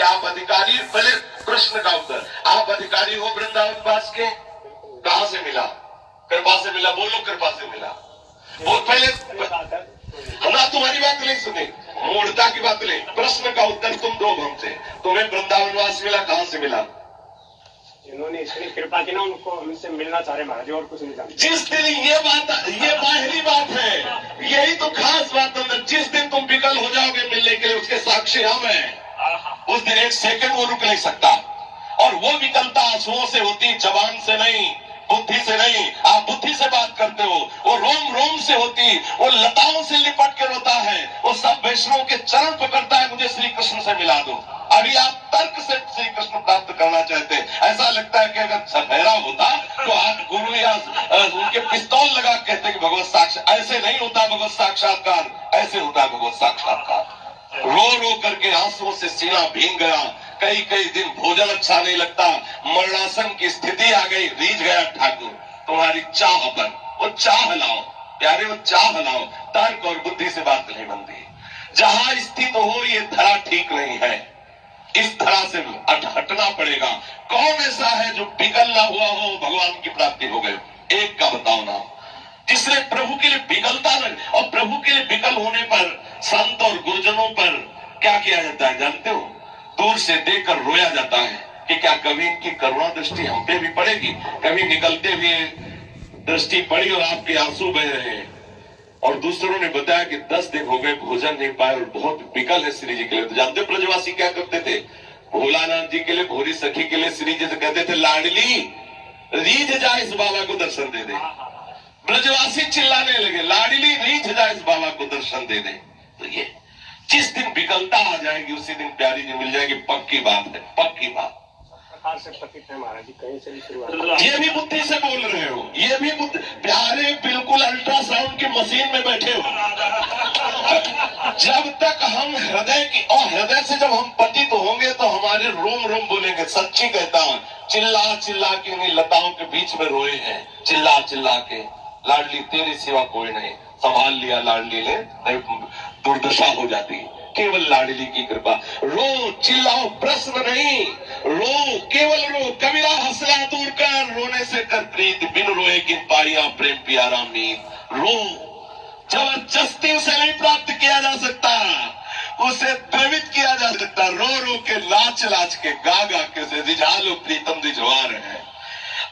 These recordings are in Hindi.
आप अधिकारी, पहले प्रश्न का उत्तर, आप अधिकारी हो वृंदावन वास के? कहां से मिला? कृपा से मिला। बोलो कृपा से मिला। वो पहले हमरा तुम्हारी बात नहीं सुनी, मूर्खता की बात नहीं, प्रश्न का उत्तर तुम दो हमसे। तुम्हें वृंदावन वास मिला, कहां से मिला? जिन्होंने इतनी कृपा की ना, उनको हमसे मिलना चाह रहे महाराज, और कुछ नहीं जानते। जिस दिन ये बाहरी बात है, यही तो खास बात है। जिस दिन तुम विकल हो जाओगे मिलने के लिए, उसके साक्षी हम हैं। उस दिन एक सेकंड वो रुक नहीं सकता। और वो विकलता आंसुओं से होती, जबान से नहीं, बुद्धि से नहीं। आप बुद्धि से बात करते हो, वो रोम रोम से होती, वो लताओं से लिपट के रोता है, वो सब वैष्णव के चरण पकड़ता है, मुझे श्री कृष्ण से मिला दो। अभी आप तर्क से श्री कृष्ण प्राप्त करना चाहते हैं। ऐसा लगता है कि अगर सफेरा होता तो आप गुरु या उनके पिस्तौल लगा कहते कि भगवत साक्षात। ऐसे नहीं होता भगवत साक्षात्कार, ऐसे होता है भगवत साक्षात्कार। रो रो करके आंसुओं से सीना भीग गया, कई कई दिन भोजन अच्छा नहीं लगता, मरणासन की स्थिति आ गई, रीझ गया ठाकुर तुम्हारी चाह पर। वो चाह लाओ प्यारे, वो चाह लाओ। तर्क और बुद्धि से बात नहीं बनती। जहां स्थित हो ये धरा ठीक नहीं है, इस धरा से हटना पड़ेगा। कौन ऐसा है जो विकल ना हुआ हो, भगवान की प्राप्ति हो गई? एक का बताओ ना, जिसने प्रभु के लिए विकलता लग। और प्रभु के लिए विकल होने पर संत और गुरुजनों पर क्या किया जाता है जानते हो? दूर से देखकर रोया जाता है कि क्या कभी इनकी करुणा दृष्टि हम पे भी पड़ेगी? कभी निकलते हुए दृष्टि पड़ी और आपके आंसू बह रहे हैं। और दूसरों ने बताया कि 10 दिन हो गए भोजन नहीं पाए और बहुत विकल है श्री जी के लिए। तो जानते हो ब्रजवासी क्या करते थे? भोलानाथ जी के लिए, भोरी सखी के लिए श्री जी से कहते थे, लाडली रीझ जा इस बाबा को दर्शन दे दे। ब्रजवासी चिल्लाने लगे, लाडली रीझ जा इस बाबा को दर्शन दे दे। तो ये जिस दिन विकलता आ जाएगी उसी दिन प्यारी जी मिल जाएगी, पक्की बात है, पक्की बात। से पतित है महाराज जी, कहीं से भी शुरुआत। ये भी बुद्धि से बोल रहे हो, ये भी बुद्धि। प्यारे बिल्कुल अल्ट्रासाउंड की मशीन में बैठे हो। जब तक हम हृदय की, और हृदय से जब हम पतित होंगे तो हमारे रोम रोम बोलेंगे। सच्ची कहता हूं, चिल्ला चिल्ला के इन लताओं के बीच में रोए हैं, चिल्ला चिल्ला के, लाडली तेरी सिवा कोई नहीं। संभाल लिया लाडली ने, नहीं दुर्दशा हो जाती। केवल लाडली की कृपा। रो चिल्लाओ, प्रश्न नहीं, रो केवल रो। कबीरा हंसला दूर कर, रोने से कर प्रीत, बिन रोए किन पाया प्रेम प्यारा मीत। रो, जबरदस्ती उसे नहीं प्राप्त किया जा सकता, उसे द्रवित किया जा सकता। रो रो के, लाच लाच के, गा गा के, उसे रिझा लो प्रीतम रिझवार है।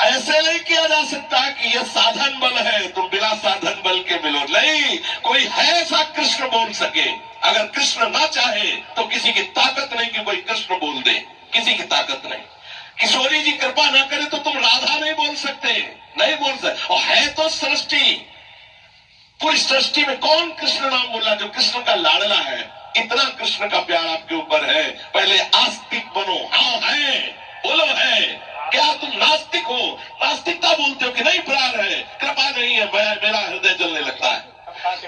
ऐसे नहीं किया जा सकता कि यह साधन बल है, तुम बिना साधन बल के मिलो। नहीं, कोई है ऐसा कृष्ण बोल सके। अगर कृष्ण ना चाहे तो किसी की ताकत नहीं कि कोई कृष्ण बोल दे, किसी की ताकत नहीं। किशोरी जी कृपा ना करे तो तुम राधा नहीं बोल सकते, नहीं बोल सकते। और है तो सृष्टि, पूरी सृष्टि में कौन कृष्ण नाम बोला जो कृष्ण का लाडला है? इतना कृष्ण का प्यार आपके ऊपर है। पहले आस्तिक बनो। हाँ है, बोलो है। क्या तुम नास्तिक हो? नास्तिकता बोलते हो कि नहीं प्यार है, कृपा नहीं है, मेरा हृदय जलने लगता है।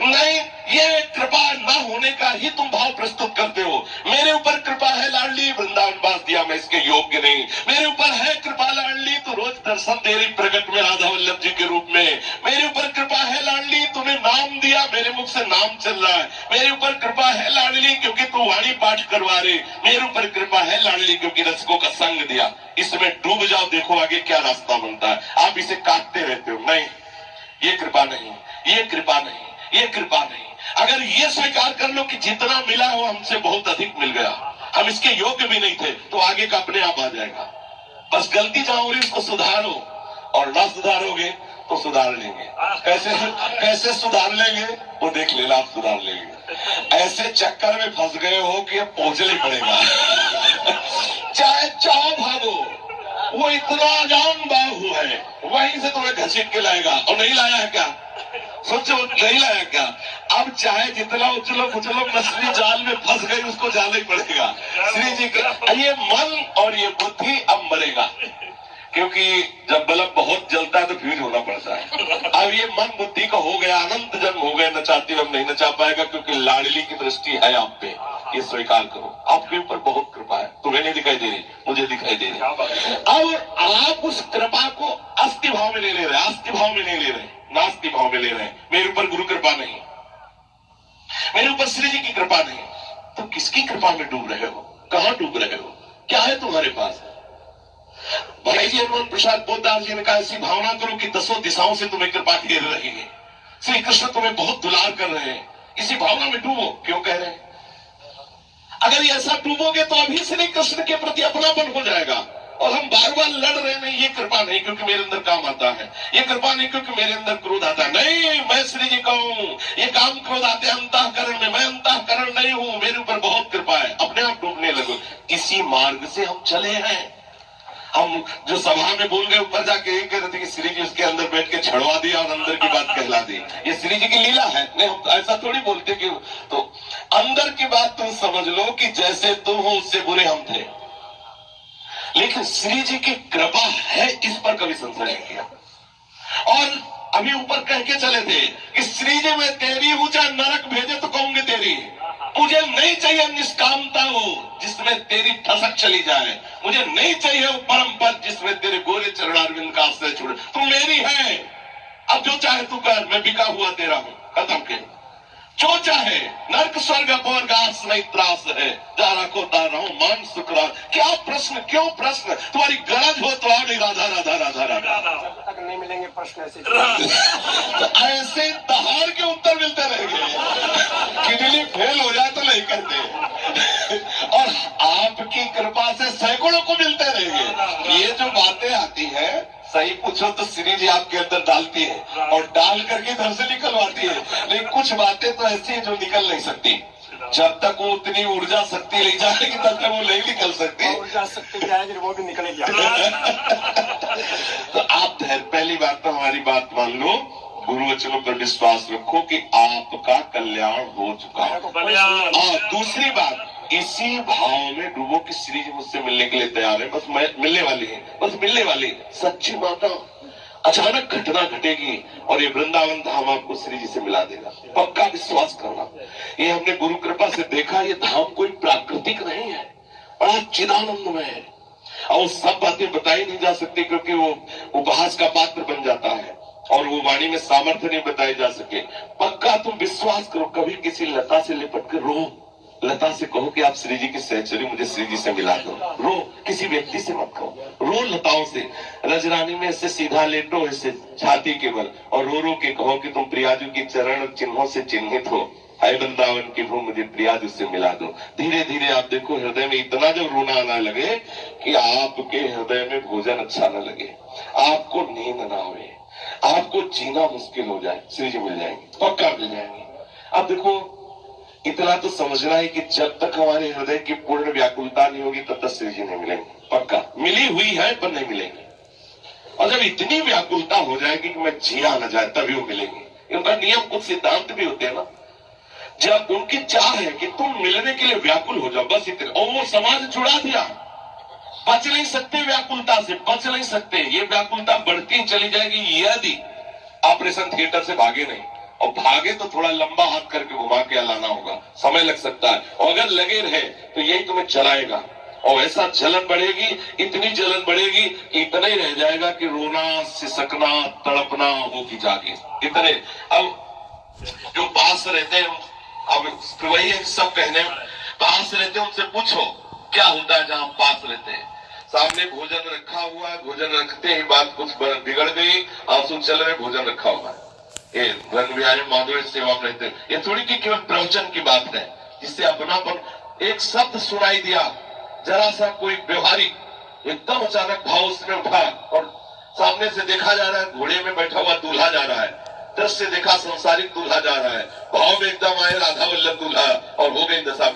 नहीं, ये कृपा ना होने का ही तुम भाव प्रस्तुत करते हो। मेरे ऊपर कृपा है लाडली, वृंदावन वास दिया, मैं इसके योग्य नहीं। मेरे ऊपर है कृपा लाडली, तो रोज दर्शन दे रही प्रगट में राधा वल्लभ जी के रूप में। मेरे ऊपर कृपा है लाडली, तूने नाम दिया, मेरे मुख से नाम चल रहा है। मेरे ऊपर कृपा है लाडली क्योंकि तू वाणी पाठ करवा रहे। मेरे ऊपर कृपा है लाडली क्योंकि रसिकों का संग दिया। इसमें डूब जाओ, देखो आगे क्या रास्ता बनता है। आप इसे काटते रहते हो। नहीं, ये कृपा नहीं, ये कृपा नहीं, ये कृपा नहीं। अगर ये स्वीकार कर लो कि जितना मिला वो हमसे बहुत अधिक मिल गया, हम इसके योग्य भी नहीं थे, तो आगे का अपने आप आ जाएगा। बस गलती जहां हो रही उसको सुधारो, और ना सुधारोगे तो सुधार लेंगे। कैसे सुधार लेंगे वो देख लेना, आप सुधार लेंगे। ऐसे चक्कर में फंस गए हो कि अब पहुंचना ही पड़ेगा। चाहे चाहो भागो, वो इतना जान बाहु है, वहीं से तुम्हें घसीट के लाएगा। और नहीं लाया है क्या? सोचो, नहीं लाया क्या? अब चाहे जितना उछलो कुचलो, मछली जाल में फंस गई, उसको जाना ही पड़ेगा। श्री जी का ये मन और ये बुद्धि अब मरेगा, क्योंकि जब बल्ब बहुत जलता है तो फ्यूज होना पड़ता है। अब ये मन बुद्धि का हो गया, अनंत जन्म हो गए, नचाती अब नहीं नचा पाएगा, क्योंकि लाडली की दृष्टि है आप पे। ये स्वीकार करो, आपके ऊपर बहुत कृपा है। तुम्हें नहीं दिखाई दे रही, मुझे दिखाई दे रही। अब आप उस कृपा को अस्थि भाव में ले ले रहे, आस्ति भाव में नहीं ले रहे, नास्ति भाव में ले रहे हैं। मेरे ऊपर गुरु कृपा नहीं, मेरे ऊपर श्री जी की कृपा नहीं, तो किसकी कृपा में डूब रहे हो? कहां डूब रहे हो? क्या है तुम्हारे पास? भाई जी हनुमान प्रसाद पोद्दार जी ने कहा ऐसी भावना करो कि 10 दिशाओं से तुम्हें कृपा घेर रही है, श्री कृष्ण तुम्हें बहुत दुलार कर रहे हैं, इसी भावना में डूबो। क्यों कह रहे हैं? अगर ये ऐसा डूबोगे तो अभी श्री कृष्ण के प्रति अपनापन हो जाएगा। और हम बार बार लड़ रहे नहीं, ये कृपा नहीं क्योंकि मेरे अंदर काम आता है, ये कृपा नहीं क्योंकि मेरे अंदर क्रोध आता है। नहीं, मैं श्री जी का हूं, ये काम क्रोध आते हैं अंतःकरण में, मैं अंतःकरण नहीं हूं, मेरे ऊपर बहुत कृपा है। अपने आप डूबने लगो। इसी मार्ग से हम चले हैं। हम जो सभा में बोल गए, ऊपर जाके यही कह रहे थे कि श्री जी उसके अंदर बैठ के छड़वा दिया और अंदर की बात कहला दी। ये श्री जी की लीला है। नहीं, हम ऐसा थोड़ी बोलते कि तो अंदर की बात तुम समझ लो कि जैसे तुम हो उससे बुरे हम थे, लेकिन श्री जी की कृपा है, इस पर कभी संशय नहीं किया। और अभी ऊपर कह के चले थे कि श्री जी मैं तेरी हूं, चाहे नरक भेजे तो कहूंगी तेरी। मुझे नहीं चाहिए निष्कामता हो जिसमें तेरी ठसक चली जाए, मुझे नहीं चाहिए वो परम पद जिसमें तेरे गोरे चरणारविंद का आश्रय छोड़े। तू मेरी है, अब जो चाहे तू कर, मैं बिका हुआ तेरा हूं। खत्म के जो चाहे, नर्क स्वर्ग अपवर्ग आस नहीं त्रास है, जा रखो तार रहो मान सुकरा। क्या प्रश्न, क्यों प्रश्न? तुम्हारी गरज हो तो आगे राधा राधा राधा राधा। जब तक नहीं मिलेंगे प्रश्न ऐसे तो ऐसे दहाड़ के उत्तर मिलते रहेंगे। किडनी फेल हो जाए तो नहीं करते। और आपकी कृपा से सैकड़ों को मिलते रहेंगे। ये जो बातें आती है, सही पूछो तो श्री जी आपके अंदर डालती है और डाल करके इधर से निकलवाती है। लेकिन कुछ बातें तो ऐसी हैं जो निकल नहीं सकती। जब तक वो उतनी ऊर्जा शक्ति ले जाएगी तब तक वो नहीं निकल सकती। ऊर्जा शक्ति जाएगी वो भी निकलेगी। तो आप पहली बात तो हमारी बात मान लो, गुरु वचनों पर विश्वास रखो कि आपका कल्याण हो चुका है। और दूसरी बात, इसी भाव में डूबो कि श्री जी मुझसे मिलने के लिए तैयार है, बस मैं मिलने वाली है, बस मिलने वाली है। सच्ची माता अचानक घटना घटेगी और ये वृंदावन धाम आपको श्री जी से मिला देगा। पक्का विश्वास करना। ये हमने गुरु कृपा से देखा, ये धाम कोई प्राकृतिक नहीं है, बड़ा चिदानंदमय है। और वो सब बातें बताई नहीं जा सकती क्योंकि वो उपहास का पात्र बन जाता है और वो वाणी में सामर्थ्य नहीं बताई जा सके। पक्का तुम विश्वास करो, कभी किसी लता से लिपट कर रो, लता से कहो कि आप श्री जी की सहचरी मुझे श्री जी से मिला दो। रो, किसी व्यक्ति से मत कहो, रो लताओं से। रजरानी में ऐसे सीधा लेटो, ऐसे छाती के बल, और रो रो के कहो कि तुम प्रियाजू की चरण चिन्हों से चिन्हित हो। हाय वृंदावन की भूमि, मुझे प्रियाजू से मिला दो। धीरे धीरे आप देखो हृदय में इतना जब रोना आना लगे कि आपके हृदय में भोजन अच्छा न लगे, आपको नींद ना आवे, आपको जीना मुश्किल हो जाए, श्री जी मिल जाएंगे, पक्का मिल जाएंगे। अब देखो इतना तो समझना है कि जब तक हमारे हृदय की पूर्ण व्याकुलता नहीं होगी तब तक श्री जी नहीं मिलेंगे। पक्का मिली हुई है पर नहीं मिलेंगे। और जब इतनी व्याकुलता हो जाएगी कि मैं जिया न जाए तभी वो मिलेंगे। उनका नियम, कुछ सिद्धांत भी होते हैं ना। जब उनकी चाह है कि तुम मिलने के लिए व्याकुल हो जाओ, बस इतने, और वो समाज छुड़ा दिया, बच नहीं सकते व्याकुलता से, बच नहीं सकते। ये व्याकुलता बढ़ती चली जाएगी यदि ऑपरेशन थिएटर से भागे नहीं, और भागे तो थोड़ा लंबा हाथ करके घुमा के लाना होगा, समय लग सकता है। और अगर लगे रहे तो यही तुम्हें चलाएगा, और ऐसा जलन बढ़ेगी, इतनी जलन बढ़ेगी कि इतना ही रह जाएगा कि रोना, सिसकना, तड़पना होगी जाके इतने। अब जो पास रहते हैं, अब वही है सब कहने, पास रहते हैं उनसे पूछो क्या होता है जहां पास रहते हैं। सामने भोजन रखा हुआ है, भोजन रखते ही बात कुछ बिगड़ गई, आंसू चल रहे, भोजन रखा हुआ है, ये रंग बिहारी माधुर्य सेवा में रहते हैं। ये थोड़ी की केवल प्रवचन की बात है जिससे अपनापन, एक शब्द सुनाई दिया, जरा सा कोई व्यवहारिक, एकदम अचानक भाव उसमें उठा और सामने से देखा जा रहा है घोड़े में बैठा हुआ दूल्हा जा रहा है, दृश्य देखा संसारिक दूल्हा जा रहा है, भाव में एकदम आए राधा वल्लभ दूल्हा और हो गई दशा।